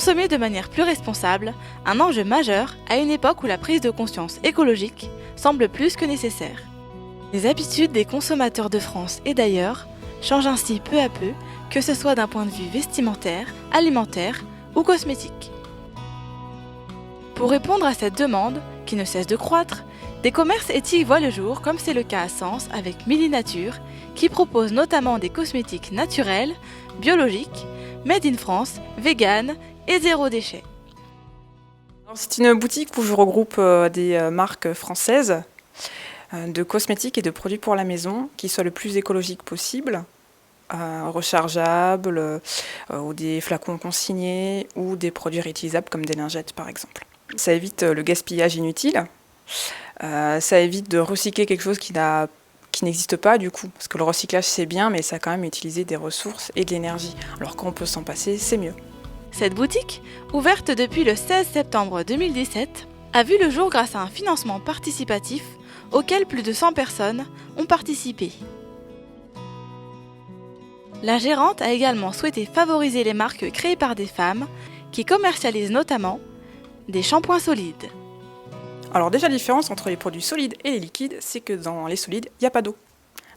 Consommer de manière plus responsable, un enjeu majeur à une époque où la prise de conscience écologique semble plus que nécessaire. Les habitudes des consommateurs de France et d'ailleurs changent ainsi peu à peu, que ce soit d'un point de vue vestimentaire, alimentaire ou cosmétique. Pour répondre à cette demande, qui ne cesse de croître, des commerces éthiques voient le jour, comme c'est le cas à Sens avec Millinature, qui propose notamment des cosmétiques naturels, biologiques, made in France, vegan et zéro déchet. C'est une boutique où je regroupe des marques françaises de cosmétiques et de produits pour la maison qui soient le plus écologiques possible, rechargeables, ou des flacons consignés ou des produits réutilisables comme des lingettes par exemple. Ça évite le gaspillage inutile, ça évite de recycler quelque chose qui n'existe pas du coup, parce que le recyclage c'est bien mais ça a quand même utilisé des ressources et de l'énergie, alors quand on peut s'en passer c'est mieux. Cette boutique, ouverte depuis le 16 septembre 2017, a vu le jour grâce à un financement participatif auquel plus de 100 personnes ont participé. La gérante a également souhaité favoriser les marques créées par des femmes qui commercialisent notamment des shampoings solides. Alors déjà la différence entre les produits solides et les liquides, c'est que dans les solides, il n'y a pas d'eau.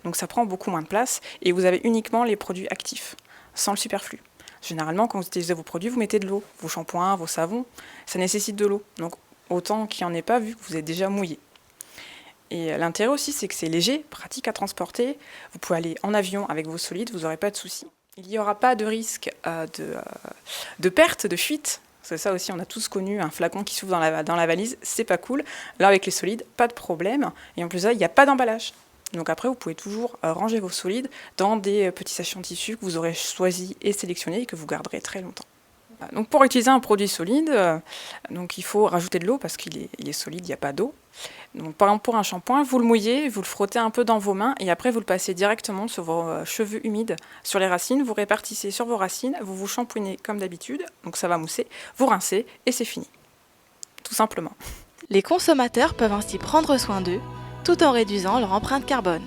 Donc ça prend beaucoup moins de place et vous avez uniquement les produits actifs, sans le superflu. Généralement, quand vous utilisez vos produits, vous mettez de l'eau. Vos shampoings, vos savons, ça nécessite de l'eau. Donc autant qu'il n'y en ait pas vu que vous êtes déjà mouillé. Et l'intérêt aussi, c'est que c'est léger, pratique à transporter. Vous pouvez aller en avion avec vos solides, vous n'aurez pas de soucis. Il n'y aura pas de risque de perte, de fuite. C'est ça aussi, on a tous connu un flacon qui s'ouvre dans la valise, c'est pas cool. Là, avec les solides, pas de problème. Et en plus, là, il n'y a pas d'emballage. Donc après, vous pouvez toujours ranger vos solides dans des petits sachets en tissu que vous aurez choisis et sélectionnés et que vous garderez très longtemps. Donc pour utiliser un produit solide, donc il faut rajouter de l'eau parce qu'il est solide, il n'y a pas d'eau. Donc par exemple pour un shampoing, vous le mouillez, vous le frottez un peu dans vos mains et après vous le passez directement sur vos cheveux humides, sur les racines, vous répartissez sur vos racines, vous vous shampouinez comme d'habitude, donc ça va mousser, vous rincez et c'est fini. Tout simplement. Les consommateurs peuvent ainsi prendre soin d'eux, tout en réduisant leur empreinte carbone.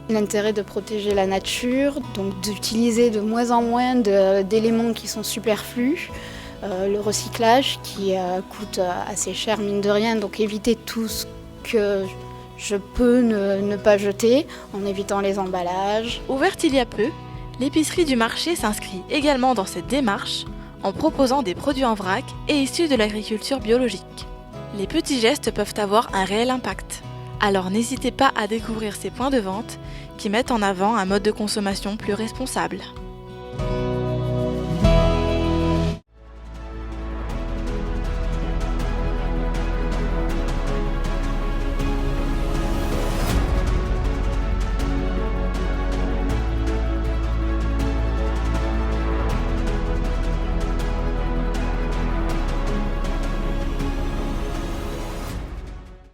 L'intérêt de protéger la nature, donc d'utiliser de moins en moins d'éléments qui sont superflus, le recyclage qui coûte assez cher mine de rien, donc éviter tout ce que je peux ne pas jeter en évitant les emballages. Ouverte il y a peu, l'épicerie du marché s'inscrit également dans cette démarche en proposant des produits en vrac et issus de l'agriculture biologique. Les petits gestes peuvent avoir un réel impact. Alors n'hésitez pas à découvrir ces points de vente qui mettent en avant un mode de consommation plus responsable.